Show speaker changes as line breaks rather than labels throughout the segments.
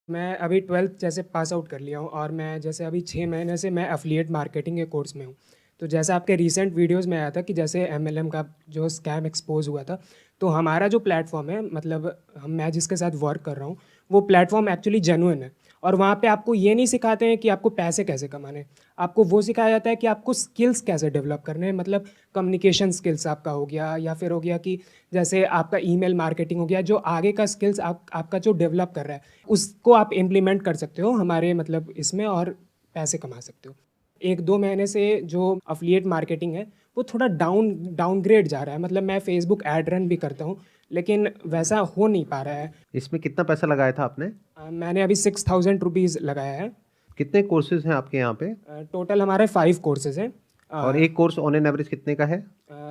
मैं अभी 12th जैसे पास आउट कर लिया हूँ और मैं जैसे अभी 6 महीने से मैं एफ़िलिएट मार्केटिंग के कोर्स में हूँ। तो जैसा आपके रीसेंट वीडियोज़ में आया था कि जैसे एमएलएम का जो स्कैम एक्सपोज़ हुआ था, तो हमारा जो प्लेटफ़ॉर्म है मतलब हम मैं जिसके साथ वर्क कर रहा हूँ, वो प्लेटफ़ॉर्म एक्चुअली जेन्युइन है। और वहाँ पे आपको ये नहीं सिखाते हैं कि आपको पैसे कैसे कमाने हैं। आपको वो सिखाया जाता है कि आपको स्किल्स कैसे डेवलप करने हैं, मतलब कम्युनिकेशन स्किल्स आपका हो गया या फिर हो गया कि जैसे आपका ईमेल मार्केटिंग हो गया, जो आगे का स्किल्स आपका जो डेवलप कर रहा है, उसको आप इम्प्लीमेंट कर सकते हो हमारे मतलब इसमें और पैसे कमा सकते हो। 1-2 महीने से जो एफ़िलिएट मार्केटिंग है, वो थोड़ा डाउनग्रेड जा रहा है। मतलब मैं फ़ेसबुक ऐड रन भी करता हूँ, लेकिन वैसा हो नहीं पा रहा है।
इसमें कितना पैसा लगाया था आपने?
मैंने अभी 6000 रुपीज़ लगाया है।
कितने कोर्सेज़ हैं आपके यहाँ पे?
टोटल हमारे 5 कोर्सेज़ हैं।
और एक कोर्स ऑन एन एवरेज कितने का है?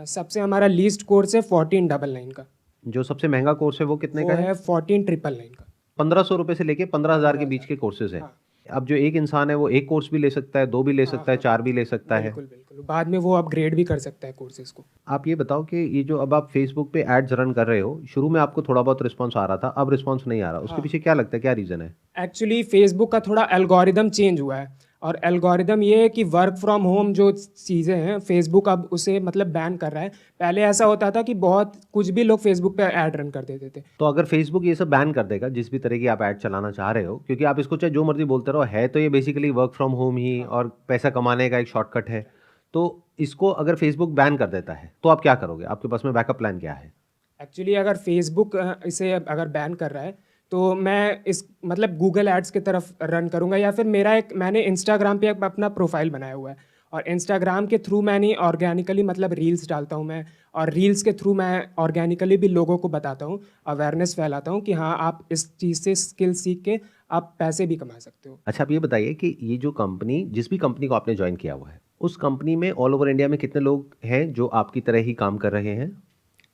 सबसे हमारा लीस्ट कोर्स है 1499 का।
जो सबसे महंगा कोर्स है वो कितने
वो
का है?
है 14999 का।
1500 रुपये से लेके 15,000 के बीच
15,000।
के कोर्सेज़ हैं।
हाँ।
अब जो एक इंसान है वो एक कोर्स भी ले सकता है, 2 भी ले
हाँ,
सकता है,
हाँ।
4 भी ले सकता है।
बिल्कुल, बिल्कुल। बाद में वो अपग्रेड भी कर सकता है कोर्सेज़ को।
आप ये बताओ कि ये जो अब आप फेसबुक पे एड्स रन कर रहे हो, शुरू में आपको थोड़ा बहुत रिस्पॉन्स आ रहा था, अब रिस्पॉन्स नहीं आ रहा, उसके
हाँ।
पीछे क्या लगता है, क्या रीज़न है?
एक्चुअली फेसबुक का थोड़ा एल्गोरिदम चेंज हुआ है। और एल्गोरिदम ये है कि वर्क फ्रॉम होम जो चीज़ें हैं, फेसबुक अब उसे मतलब बैन कर रहा है। पहले ऐसा होता था कि बहुत कुछ भी लोग फेसबुक पे ऐड रन कर देते थे।
तो अगर फेसबुक ये सब बैन कर देगा, जिस भी तरह की आप ऐड चलाना चाह रहे हो, क्योंकि आप इसको चाहे जो मर्जी बोलते रहो, है तो ये बेसिकली वर्क फ्रॉम होम ही
हाँ।
और पैसा कमाने का एक शॉर्टकट है। तो इसको अगर फेसबुक बैन कर देता है तो आप क्या करोगे? आपके पास में बैकअप प्लान क्या है?
एक्चुअली अगर फेसबुक इसे अगर बैन कर रहा है, तो मैं इस मतलब गूगल एड्स की तरफ रन करूँगा, या फिर मैंने इंस्टाग्राम पे अपना प्रोफाइल बनाया हुआ है। और इंस्टाग्राम के थ्रू मैंने ऑर्गेनिकली मतलब रील्स डालता हूँ मैं। और रील्स के थ्रू मैं ऑर्गेनिकली भी लोगों को बताता हूँ, अवेयरनेस फैलाता हूँ कि हाँ, आप इस चीज़ से स्किल सीख के आप पैसे भी कमा सकते हो।
अच्छा, आप ये बताइए कि ये जो कंपनी, जिस भी कंपनी को आपने ज्वाइन किया हुआ है, उस कंपनी में ऑल ओवर इंडिया में कितने लोग हैं जो आपकी तरह ही काम कर रहे हैं?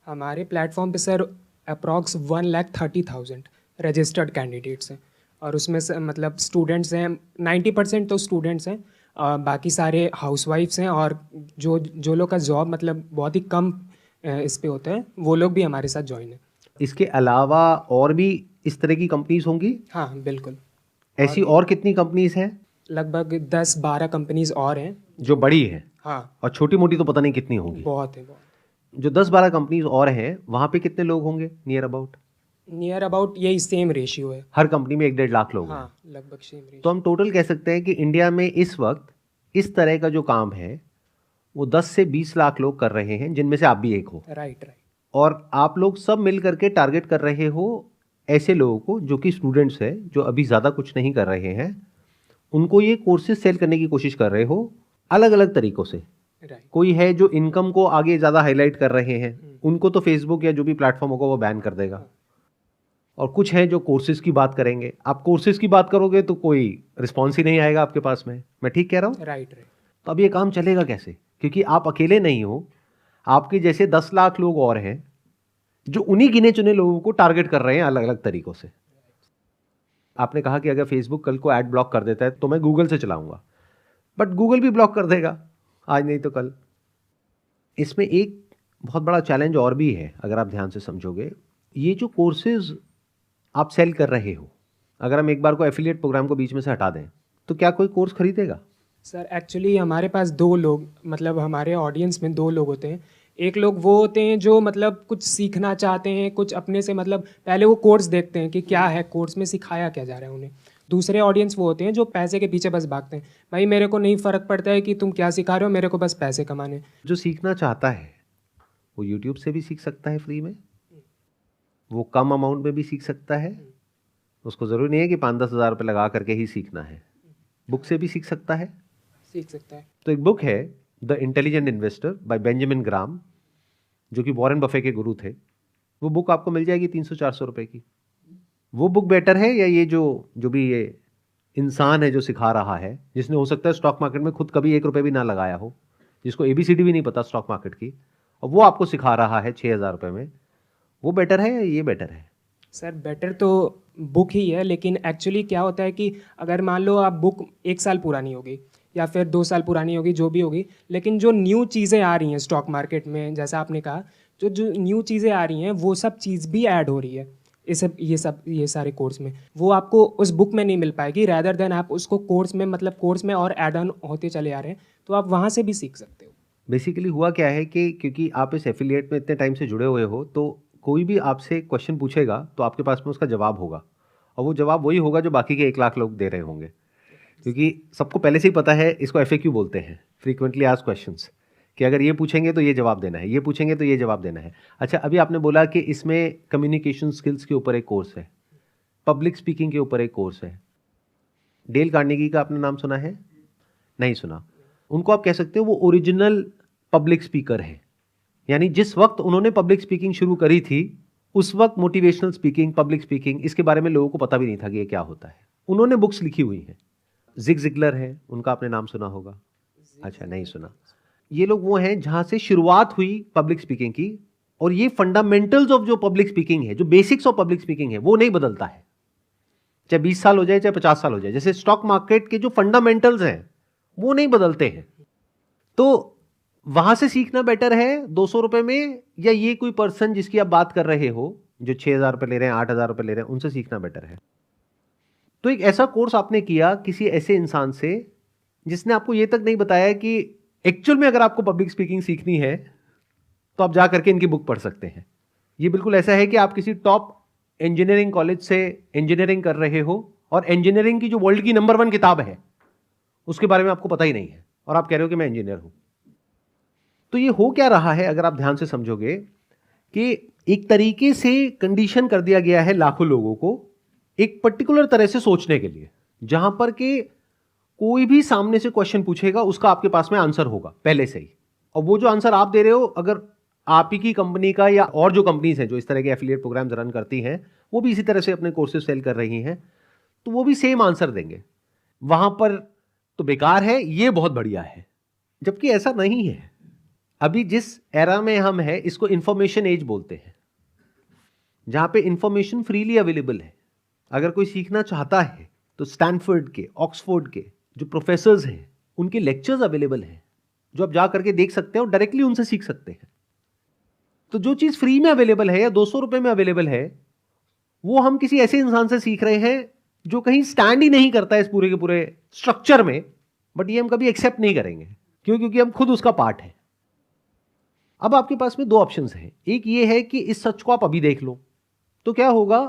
हमारे प्लेटफॉर्म पे सर अप्रॉक्स 1,30,000 रजिस्टर्ड कैंडिडेट्स हैं। और उसमें से मतलब स्टूडेंट्स हैं, 90% तो स्टूडेंट्स हैं। बाकी सारे हाउसवाइफ्स हैं, और जो जो लोग का जॉब मतलब बहुत ही कम इस पे होता है, वो लोग भी हमारे साथ ज्वाइन है।
इसके अलावा और भी इस तरह की कंपनीज होंगी?
हाँ, बिल्कुल। और
ऐसी
भी
और कितनी कंपनीज हैं
लगभग 10-12 कंपनीज़ और हैं।
जो बड़ी हैं?
हाँ।
और छोटी मोटी तो पता नहीं कितनी होंगी।
बहुत है, बहुत।
जो 10-12 कंपनीज और हैं वहाँ पे कितने लोग होंगे नियर अबाउट?
नियर अबाउट यही सेम रेशियो है।
हर कंपनी में 1-1.5 लाख लोग हैं।
हाँ, लगभग सेम
तो
रेशियो।
हम टोटल कह सकते हैं कि इंडिया में इस वक्त इस तरह का जो काम है वो 10 से 20 लाख लोग कर रहे हैं, जिनमें से आप भी एक हो।
Right, right.
और आप लोग सब मिल करके टारगेट कर रहे हो ऐसे लोगों को जो कि स्टूडेंट्स हैं, जो अभी ज़्यादा कुछ नहीं कर रहे हैं। उनको ये कोर्सेज सेल करने की कोशिश कर रहे हो अलग अलग तरीकों से।
राइट।
कोई है जो इनकम को आगे ज़्यादा हाईलाइट कर रहे हैं, उनको तो फेसबुक या जो भी प्लेटफॉर्म होगा वो बैन कर देगा। और कुछ हैं जो कोर्सेज की बात करेंगे। आप कोर्सेज की बात करोगे तो कोई रिस्पॉन्स ही नहीं आएगा आपके पास में। मैं ठीक कह रहा हूँ?
Right, right.
तो अब ये काम चलेगा कैसे? क्योंकि आप अकेले नहीं हो, आपके जैसे 10 लाख लोग और हैं जो उन्हीं गिने चुने लोगों को टारगेट कर रहे हैं अलग अलग तरीकों से। आपने कहा कि अगर फेसबुक कल को ऐड ब्लॉक कर देता है तो मैं गूगल से चलाऊंगा, बट गूगल भी ब्लॉक कर देगा आज नहीं तो कल। इसमें एक बहुत बड़ा चैलेंज और भी है, अगर आप ध्यान से समझोगे। ये जो कोर्सेज आप सेल कर रहे हो, अगर हम एक बार को एफिलिएट प्रोग्राम को बीच में से हटा दें तो क्या कोई कोर्स खरीदेगा?
सर एक्चुअली हमारे पास दो लोग मतलब हमारे ऑडियंस में दो लोग होते हैं। एक लोग वो होते हैं जो मतलब कुछ सीखना चाहते हैं, कुछ अपने से मतलब पहले वो कोर्स देखते हैं कि क्या है, कोर्स में सिखाया क्या जा रहा है उन्हें। दूसरे ऑडियंस वो होते हैं जो पैसे के पीछे बस भागते हैं। भाई मेरे को नहीं फ़र्क पड़ता है कि तुम क्या सिखा रहे हो, मेरे को बस पैसे कमाने।
जो सीखना चाहता है वो यूट्यूब से भी सीख सकता है फ्री में, वो कम अमाउंट में भी सीख सकता है। उसको ज़रूरी नहीं है कि 5-10 हज़ार रुपये लगा करके ही सीखना है, बुक से भी सीख सकता है।
सीख सकता है।
तो एक बुक है the intelligent investor by Benjamin Graham, जो कि वॉरेन बफे के गुरु थे। वो बुक आपको मिल जाएगी 300-400 रुपये की। वो बुक बेटर है या ये जो जो भी ये इंसान है जो सिखा रहा है, जिसने हो सकता है स्टॉक मार्केट में खुद कभी 1 रुपये भी ना लगाया हो, जिसको एबीसीडी भी नहीं पता स्टॉक मार्केट की, और वो आपको सिखा रहा है 6,000 रुपये में, वो बेटर है या ये बेटर है?
सर बेटर तो बुक ही है, लेकिन एक्चुअली क्या होता है कि अगर मान लो आप बुक 1 साल पुरानी होगी या फिर 2 साल पुरानी होगी, जो भी होगी, लेकिन जो न्यू चीज़ें आ रही हैं स्टॉक मार्केट में, जैसा आपने कहा, जो जो न्यू चीज़ें आ रही हैं वो सब चीज़ भी ऐड हो रही है ये सारे कोर्स में, वो आपको उस बुक में नहीं मिल पाएगी। रैदर देन आप उसको कोर्स में, मतलब कोर्स में और ऐड ऑन होते चले आ रहे हैं, तो आप वहाँ से भी सीख सकते हो।
बेसिकली हुआ क्या है कि क्योंकि आप इस एफिलिएट में इतने टाइम से जुड़े हुए हो, तो कोई भी आपसे क्वेश्चन पूछेगा तो आपके पास में उसका जवाब होगा, और वो जवाब वही होगा जो बाकी के 1 लाख लोग दे रहे होंगे, क्योंकि सबको पहले से ही पता है। इसको FAQ बोलते हैं, फ्रीक्वेंटली आस्क्ड क्वेश्चंस, कि अगर ये पूछेंगे तो ये जवाब देना है, ये पूछेंगे तो ये जवाब देना है। अच्छा, अभी आपने बोला कि इसमें कम्युनिकेशन स्किल्स के ऊपर एक कोर्स है, पब्लिक स्पीकिंग के ऊपर एक कोर्स है। डेल कार्नेगी का आपने नाम सुना है? नहीं सुना। उनको आप कह सकते हो वो ओरिजिनल पब्लिक स्पीकर है, यानी जिस वक्त उन्होंने पब्लिक स्पीकिंग शुरू करी थी उस वक्त मोटिवेशनल स्पीकिंग, पब्लिक स्पीकिंग, इसके बारे में लोगों को पता भी नहीं था कि ये क्या होता है। उन्होंने बुक्स लिखी हुई हैं। जिग जिगलर है, उनका आपने नाम सुना होगा? अच्छा, नहीं सुना। ये लोग वो हैं जहां से शुरुआत हुई पब्लिक स्पीकिंग की, और ये फंडामेंटल्स ऑफ जो पब्लिक स्पीकिंग है, जो बेसिक्स ऑफ पब्लिक स्पीकिंग है, वो नहीं बदलता है, चाहे 20 साल हो जाए चाहे 50 साल हो जाए। जैसे स्टॉक मार्केट के जो फंडामेंटल्स हैं वो नहीं बदलते हैं। तो वहां से सीखना बेटर है 200 रुपए में, या ये कोई पर्सन जिसकी आप बात कर रहे हो जो 6,000 रुपए ले रहे हैं, 8,000 रुपए ले रहे हैं, उनसे सीखना बेटर है? तो एक ऐसा कोर्स आपने किया किसी ऐसे इंसान से जिसने आपको ये तक नहीं बताया कि एक्चुअल में अगर आपको पब्लिक स्पीकिंग सीखनी है तो आप जा करके इनकी बुक पढ़ सकते हैं। ये बिल्कुल ऐसा है कि आप किसी टॉप इंजीनियरिंग कॉलेज से इंजीनियरिंग कर रहे हो और इंजीनियरिंग की जो वर्ल्ड की नंबर 1 किताब है उसके बारे में आपको पता ही नहीं है, और आप कह रहे हो कि मैं इंजीनियर हूं। तो ये हो क्या रहा है, अगर आप ध्यान से समझोगे, कि एक तरीके से कंडीशन कर दिया गया है लाखों लोगों को एक पर्टिकुलर तरह से सोचने के लिए, जहां पर कि कोई भी सामने से क्वेश्चन पूछेगा उसका आपके पास में आंसर होगा पहले से ही, और वो जो आंसर आप दे रहे हो, अगर आप ही की कंपनी का या और जो कंपनीज हैं जो इस तरह के एफिलिएट प्रोग्राम्स रन करती हैं वो भी इसी तरह से अपने कोर्सेज सेल कर रही हैं, तो वो भी सेम आंसर देंगे। वहां पर तो बेकार है, ये बहुत बढ़िया है, जबकि ऐसा नहीं है। अभी जिस एरा में हम हैं इसको इंफॉर्मेशन एज बोलते हैं, जहां पे इंफॉर्मेशन फ्रीली अवेलेबल है। अगर कोई सीखना चाहता है तो स्टैनफोर्ड के, ऑक्सफोर्ड के जो प्रोफेसर्स हैं उनके लेक्चर्स अवेलेबल हैं जो आप जा करके देख सकते हैं और डायरेक्टली उनसे सीख सकते हैं। तो जो चीज फ्री में अवेलेबल है या 200 रुपए में अवेलेबल है, वो हम किसी ऐसे इंसान से सीख रहे हैं जो कहीं स्टैंड ही नहीं करता है इस पूरे के पूरे स्ट्रक्चर में, बट ये हम कभी एक्सेप्ट नहीं करेंगे। क्यों? क्योंकि हम खुद उसका पार्ट है। अब आपके पास में 2 ऑप्शंस हैं। एक ये है कि इस सच को आप अभी देख लो, तो क्या होगा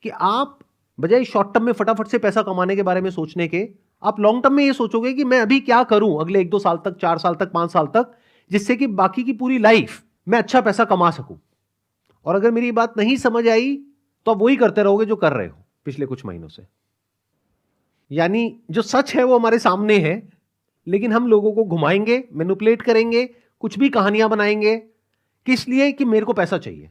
कि आप बजाय शॉर्ट टर्म में फटाफट से पैसा कमाने के बारे में सोचने के, आप लॉन्ग टर्म में ये सोचोगे कि मैं अभी क्या करूं अगले 1-2 साल तक, 4 साल तक, 5 साल तक, जिससे कि बाकी की पूरी लाइफ मैं अच्छा पैसा कमा सकूं। और अगर मेरी बात नहीं समझ आई तो आप वही करते रहोगे जो कर रहे हो पिछले कुछ महीनों से। यानी जो सच है वो हमारे सामने है, लेकिन हम लोगों को घुमाएंगे, मैनिपुलेट करेंगे, कुछ भी कहानियां बनाएंगे, किस लिए? कि मेरे को पैसा चाहिए।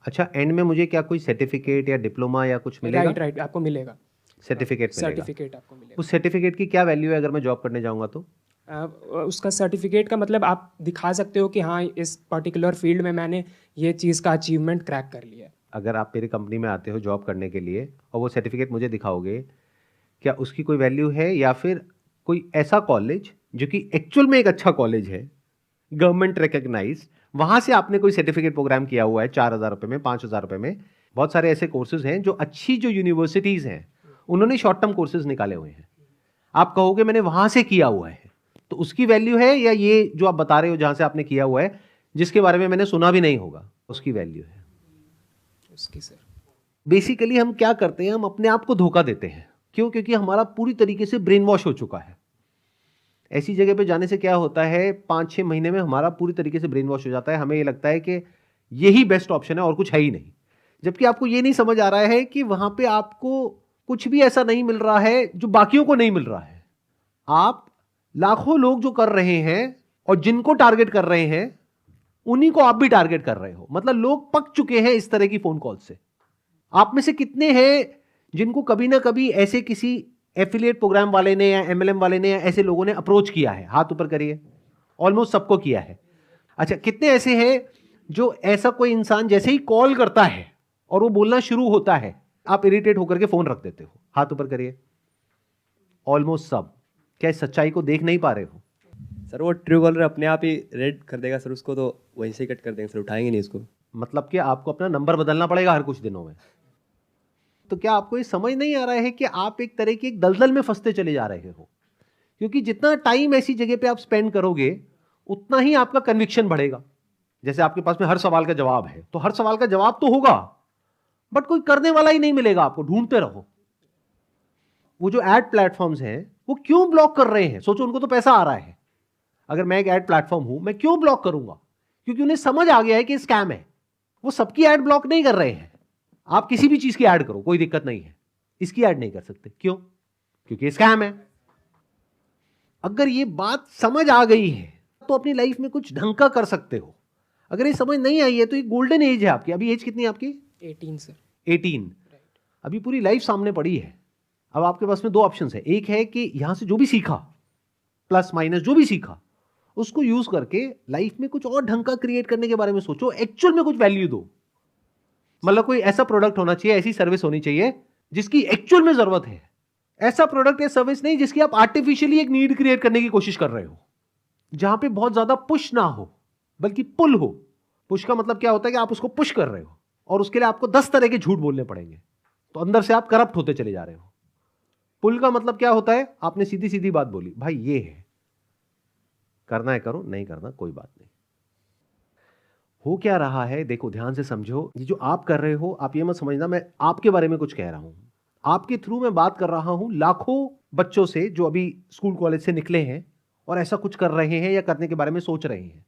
अच्छा, एंड में मुझे क्या कोई सर्टिफिकेट या डिप्लोमा या कुछ मिलेगा?
राइट, आपको मिलेगा
सर्टिफिकेट मिलेगा।
सर्टिफिकेट आपको मिलेगा।
उस सर्टिफिकेट की क्या वैल्यू है अगर मैं जॉब करने जाऊंगा तो?
उसका सर्टिफिकेट का मतलब आप दिखा सकते हो कि हाँ, इस पर्टिकुलर फील्ड में मैंने ये चीज़ का अचीवमेंट क्रैक कर लिया है।
अगर आप मेरी कंपनी में आते हो जॉब करने के लिए और वो सर्टिफिकेट मुझे दिखाओगे, क्या उसकी कोई वैल्यू है? या फिर कोई ऐसा कॉलेज जो कि एक्चुअल में एक अच्छा कॉलेज है, गवर्नमेंट रिकग्नाइज, वहां से आपने कोई सर्टिफिकेट प्रोग्राम किया हुआ है 4,000 रुपए में, 5,000 रुपए में, बहुत सारे ऐसे कोर्सेज हैं जो अच्छी जो यूनिवर्सिटीज हैं उन्होंने शॉर्ट टर्म कोर्सेज निकाले हुए हैं, आप कहोगे मैंने वहां से किया हुआ है, तो उसकी वैल्यू है? या ये जो आप बता रहे हो जहां से आपने किया हुआ है जिसके बारे में मैंने सुना भी नहीं होगा, उसकी वैल्यू है?
उसकी सर
बेसिकली हम क्या करते हैं, हम अपने आप को धोखा देते हैं। क्यों? क्योंकि हमारा पूरी तरीके से ब्रेन वॉश हो चुका है। ऐसी जगह पे जाने से क्या होता है, 5-6 महीने में हमारा पूरी तरीके से ब्रेन वॉश हो जाता है। हमें ये लगता है कि यही बेस्ट ऑप्शन है और कुछ है ही नहीं, जबकि आपको ये नहीं समझ आ रहा है कि वहां पे आपको कुछ भी ऐसा नहीं मिल रहा है जो बाकियों को नहीं मिल रहा है। आप लाखों लोग जो कर रहे हैं और जिनको टारगेट कर रहे हैं उन्हीं को आप भी टारगेट कर रहे हो। मतलब लोग पक चुके हैं इस तरह की फोन कॉल से। आप में से कितने हैं जिनको कभी ना कभी ऐसे किसी एफिलिएट प्रोग्राम वाले ने या MLM वाले ने या ऐसे लोगों ने अप्रोच किया है? हाथ ऊपर करिए। ऑलमोस्ट सबको किया है। अच्छा, कितने ऐसे हैं जो ऐसा कोई इंसान जैसे ही कॉल करता है और वो बोलना शुरू होता है आप इरिटेट होकर के फोन रख देते हो? हाथ ऊपर करिए। ऑलमोस्ट सब। क्या इस सच्चाई को देख नहीं पा रहे हो?
सर वो ट्रू कॉलर अपने आप ही रेड कर देगा सर उसको, तो वहीं से कट कर देंगे सर, उठाएंगे नहीं उसको।
मतलब कि आपको अपना नंबर बदलना पड़ेगा हर कुछ दिनों में। तो क्या आपको ये समझ नहीं आ रहा है कि आप एक तरह की एक दलदल में फंसते चले जा रहे हो? क्योंकि जितना टाइम ऐसी जगह पे आप स्पेंड करोगे उतना ही आपका कन्विक्शन बढ़ेगा। जैसे आपके पास में हर सवाल का जवाब है, तो हर सवाल का जवाब तो होगा, बट कोई करने वाला ही नहीं मिलेगा आपको, ढूंढते रहो। वो जो एड प्लेटफॉर्म्स हैं वो क्यों ब्लॉक कर रहे हैं? सोचो, उनको तो पैसा आ रहा है। अगर मैं एक एड प्लेटफॉर्म हूं, मैं क्यों ब्लॉक करूंगा? क्योंकि उन्हें समझ आ गया है कि स्कैम है। वो सबकी एड ब्लॉक नहीं कर रहे हैं। आप किसी भी चीज की ऐड करो, कोई दिक्कत नहीं है, इसकी ऐड नहीं कर सकते। क्यों? क्योंकि स्कैम है। अगर ये बात समझ आ गई है तो अपनी लाइफ में कुछ ढंग का कर सकते हो। अगर ये समझ नहीं आई है तो ये गोल्डन एज है आपकी। अभी एज कितनी है आपकी?
18 सर।
18। अभी पूरी लाइफ सामने पड़ी है। अब आपके पास में दो ऑप्शंस है। एक है कि यहां से जो भी सीखा, प्लस माइनस जो भी सीखा, उसको यूज करके लाइफ में कुछ और ढंग का क्रिएट करने के बारे में सोचो, एक्चुअल में कुछ वैल्यू दो। मतलब कोई ऐसा प्रोडक्ट होना चाहिए, ऐसी सर्विस होनी चाहिए जिसकी एक्चुअल में जरूरत है। ऐसा प्रोडक्ट या सर्विस नहीं जिसकी आप आर्टिफिशियली एक नीड क्रिएट करने की कोशिश कर रहे हो, जहां पे बहुत ज्यादा पुश ना हो बल्कि पुल हो। पुश का मतलब क्या होता है कि आप उसको पुश कर रहे हो और उसके लिए आपको 10 तरह के झूठ बोलने पड़ेंगे, तो अंदर से आप करप्ट होते चले जा रहे हो। पुल का मतलब क्या होता है? आपने सीधी सीधी बात बोली, भाई ये है, करना है करो, नहीं करना कोई बात नहीं। हो क्या रहा है देखो, ध्यान से समझो। ये जो आप कर रहे हो, आप ये मत समझना मैं आपके बारे में कुछ कह रहा हूं। आपके थ्रू मैं बात कर रहा हूं लाखों बच्चों से जो अभी स्कूल कॉलेज से निकले हैं और ऐसा कुछ कर रहे हैं या करने के बारे में सोच रहे हैं।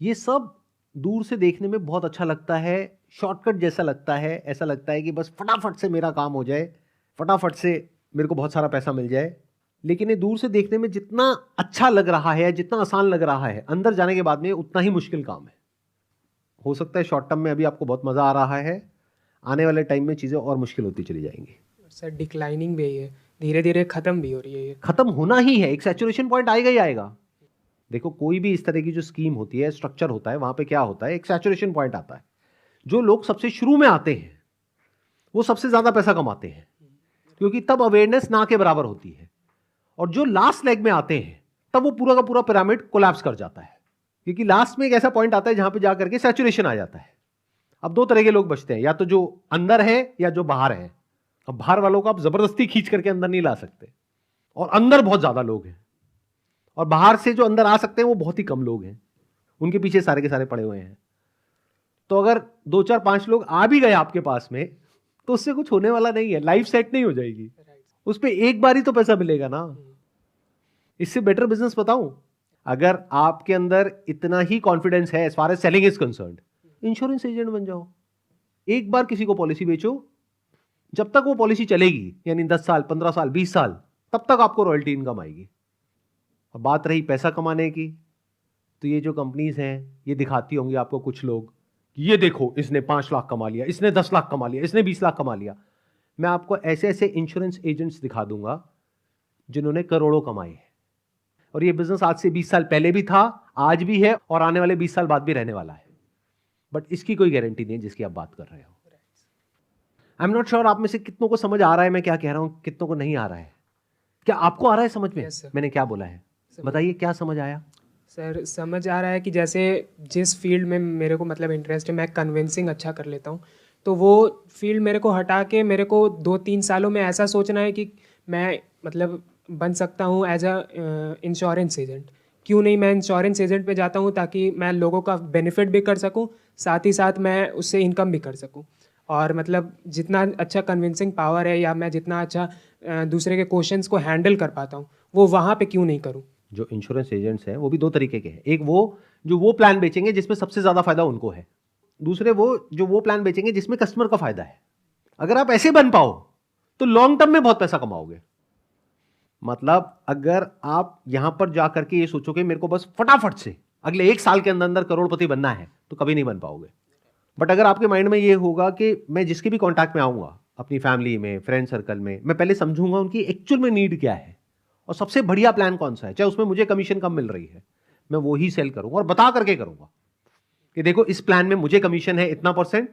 ये सब दूर से देखने में बहुत अच्छा लगता है, शॉर्टकट जैसा लगता है। ऐसा लगता है कि बस फटाफट से मेरा काम हो जाए, फटाफट से मेरे को बहुत सारा पैसा मिल जाए। लेकिन ये दूर से देखने में जितना अच्छा लग रहा है, जितना आसान लग रहा है, अंदर जाने के बाद में उतना ही मुश्किल काम है। हो सकता है शॉर्ट टर्म में अभी आपको बहुत मजा आ रहा है, आने वाले टाइम में चीजें और मुश्किल होती चली जाएंगी।
सर डिक्लाइनिंग भी है, धीरे धीरे खत्म भी हो रही है ये।
खत्म होना ही है, एक सैचुरेशन पॉइंट आएगा ही आएगा। देखो, कोई भी इस तरह की जो स्कीम होती है, स्ट्रक्चर होता है, वहां पे क्या होता है, एक सैचुरेशन पॉइंट आता है। जो लोग सबसे शुरू में आते हैं वो सबसे ज्यादा पैसा कमाते हैं, क्योंकि तब अवेयरनेस ना के बराबर होती है। और जो लास्ट लेग में आते हैं तब वो पूरा का पूरा पिरामिड कोलैप्स कर जाता है, क्योंकि लास्ट में एक ऐसा पॉइंट आता है जहां पे जाकर के सैचुरेशन आ जाता है। अब दो तरह के लोग बचते हैं, या तो जो अंदर है या जो बाहर है। अब बाहर वालों को आप जबरदस्ती खींच करके अंदर नहीं ला सकते, और अंदर बहुत ज्यादा लोग हैं, और बाहर से जो अंदर आ सकते हैं वो बहुत ही कम लोग हैं, उनके पीछे सारे के सारे पड़े हुए हैं। तो अगर 2 4 5 लोग आ भी गए आपके पास में तो उससे कुछ होने वाला नहीं है, लाइफ सेट नहीं हो जाएगी, उस पर एक बार ही तो पैसा मिलेगा ना। इससे बेटर बिजनेस बताऊं, अगर आपके अंदर इतना ही कॉन्फिडेंस है as far as selling is concerned, insurance agent बन जाओ। एक बार किसी को पॉलिसी बेचो, जब तक वो पॉलिसी चलेगी, यानी 10 साल 15 साल 20 साल, तब तक आपको रॉयल्टी इनकम आएगी। अब बात रही पैसा कमाने की, तो ये जो कंपनीज हैं ये दिखाती होंगी आपको कुछ लोग, ये देखो इसने 5 लाख कमा लिया, इसने 10 लाख कमा लिया, इसने 20 लाख कमा लिया। मैं आपको ऐसे ऐसे इंश्योरेंस एजेंट्स दिखा दूंगा जिन्होंने करोड़ों कमाए हैं, और ये बिजनेस आज से 20 साल पहले भी था, आज भी है, और आने वाले 20 साल बाद भी रहने वाला है। बट इसकी कोई गारंटी नहीं है जिसकी आप बात कर रहे हो। आई एम नॉट श्योर आप में से कितनों को समझ आ रहा है मैं क्या कह रहा हूं, कितनों को नहीं आ रहा है। क्या आपको आ रहा है समझ में?
Yes, sir.
मैंने क्या बोला है बताइए, क्या समझ आया?
सर समझ आ रहा है कि जैसे जिस फील्ड में मेरे को मतलब इंटरेस्ट है, मैं कन्विंसिंग अच्छा कर लेता हूँ, तो वो फील्ड मेरे को हटा के मेरे को 2-3 सालों में ऐसा सोचना है कि मैं मतलब बन सकता हूँ एज अ इंश्योरेंस एजेंट। क्यों नहीं मैं इंश्योरेंस एजेंट पे जाता हूँ, ताकि मैं लोगों का बेनिफिट भी कर सकूँ, साथ ही साथ मैं उससे इनकम भी कर सकूँ। और मतलब जितना अच्छा कन्विंसिंग पावर है, या मैं जितना अच्छा दूसरे के क्वेश्चंस को हैंडल कर पाता हूँ, वो वहाँ पे क्यों नहीं करूँ।
जो इंश्योरेंस एजेंट्स हैं वो भी 2 तरीके के हैं। एक वो जो वो प्लान बेचेंगे जिसमें सबसे ज्यादा फायदा उनको है, दूसरे वो जो वो प्लान बेचेंगे जिसमें कस्टमर का फायदा है। अगर आप ऐसे बन पाओ तो लॉन्ग टर्म में बहुत पैसा कमाओगे। मतलब अगर आप यहां पर जाकर के ये सोचोगे मेरे को बस फटाफट से अगले 1 साल के अंदर अंदर करोड़पति बनना है, तो कभी नहीं बन पाओगे। बट अगर आपके माइंड में ये होगा कि मैं जिसके भी कॉन्टैक्ट में आऊंगा, अपनी फैमिली में, फ्रेंड सर्कल में, मैं पहले समझूंगा उनकी एक्चुअल में नीड क्या है और सबसे बढ़िया प्लान कौन सा है, चाहे उसमें मुझे कमीशन कम मिल रही है, मैं वो ही सेल करूंगा, और बता करके करूंगा कि देखो इस प्लान में मुझे कमीशन है इतना %,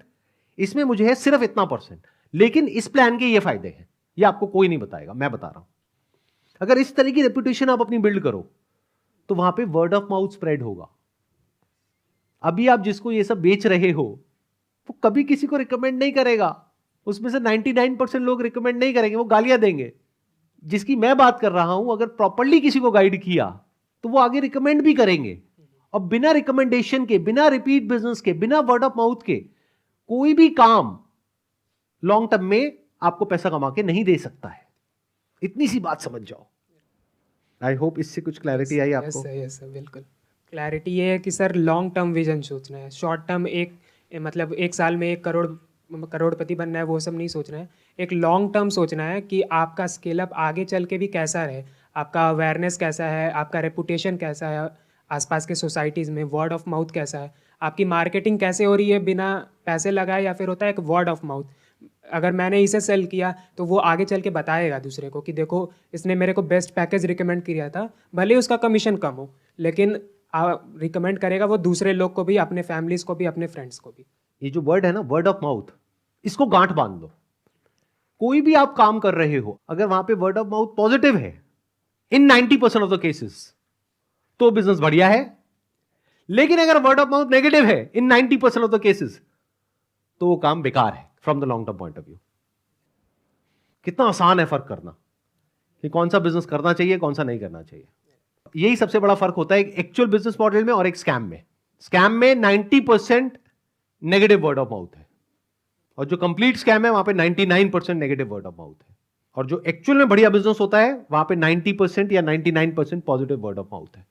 इसमें मुझे है सिर्फ इतना %, लेकिन इस प्लान के ये फायदे हैं, ये आपको कोई नहीं बताएगा, मैं बता रहा हूं। अगर इस तरह की रेपुटेशन आप अपनी बिल्ड करो तो वहां पे वर्ड ऑफ माउथ स्प्रेड होगा। अभी आप जिसको ये सब बेच रहे हो वो कभी किसी को रिकमेंड नहीं करेगा, उसमें से 99% लोग रिकमेंड नहीं करेंगे, वो गालियां देंगे। जिसकी मैं बात कर रहा हूं, अगर प्रॉपर्ली किसी को गाइड किया तो वो आगे रिकमेंड भी करेंगे। और बिना रिकमेंडेशन के, बिना रिपीट बिजनेस के, बिना वर्ड ऑफ माउथ के कोई भी काम लॉन्ग टर्म में आपको पैसा कमा के नहीं दे सकता है। इतनी सी बात समझ जाओ। आई होप इससे कुछ क्लैरिटी आई आपको।
यस सर, बिल्कुल क्लैरिटी ये है कि सर लॉन्ग टर्म विजन सोचना है। शॉर्ट टर्म मतलब 1 साल में 1 करोड़पति बनना है, वो सब नहीं सोचना है। एक लॉन्ग टर्म सोचना है कि आपका स्केल अप आगे चल के भी कैसा रहे, आपका अवेयरनेस कैसा है, आपका रेपुटेशन कैसा है आसपास के सोसाइटीज़ में, वर्ड ऑफ माउथ कैसा है, आपकी मार्केटिंग कैसे हो रही है बिना पैसे लगाए, या फिर होता है एक वर्ड ऑफ माउथ, अगर मैंने इसे सेल किया तो वो आगे चल के बताएगा दूसरे को कि देखो इसने मेरे को बेस्ट पैकेज रिकमेंड किया था, भले ही उसका कमीशन कम हो लेकिन रिकमेंड करेगा वो दूसरे लोग को भी, अपने फैमिलीज को भी, अपने फ्रेंड्स को भी।
ये जो वर्ड है ना, वर्ड ऑफ माउथ, इसको गांठ बांध लो। कोई भी आप काम कर रहे हो, अगर वहां पे वर्ड ऑफ माउथ पॉजिटिव है इन 90% ऑफ द केसेस तो बिजनेस बढ़िया है। लेकिन अगर वर्ड ऑफ माउथ नेगेटिव है इन 90% ऑफ द केसेस तो वो काम बेकार है from the long term point of view. कितना आसान है फर्क करना कि कौन सा बिजनेस करना चाहिए, कौन सा नहीं करना चाहिए। यही सबसे बड़ा फर्क होता है एक एक्चुअल बिजनेस मॉडल में और एक स्कैम में। स्कैम में 90% नेगेटिव वर्ड ऑफ माउथ है, और जो कंप्लीट स्कैम है वहां पे 99% नेगेटिव वर्ड ऑफ माउथ है। और जो एक्चुअल में बढ़िया बिजनेस होता है वहां पे 90% या 99% पॉजिटिव वर्ड ऑफ माउथ है।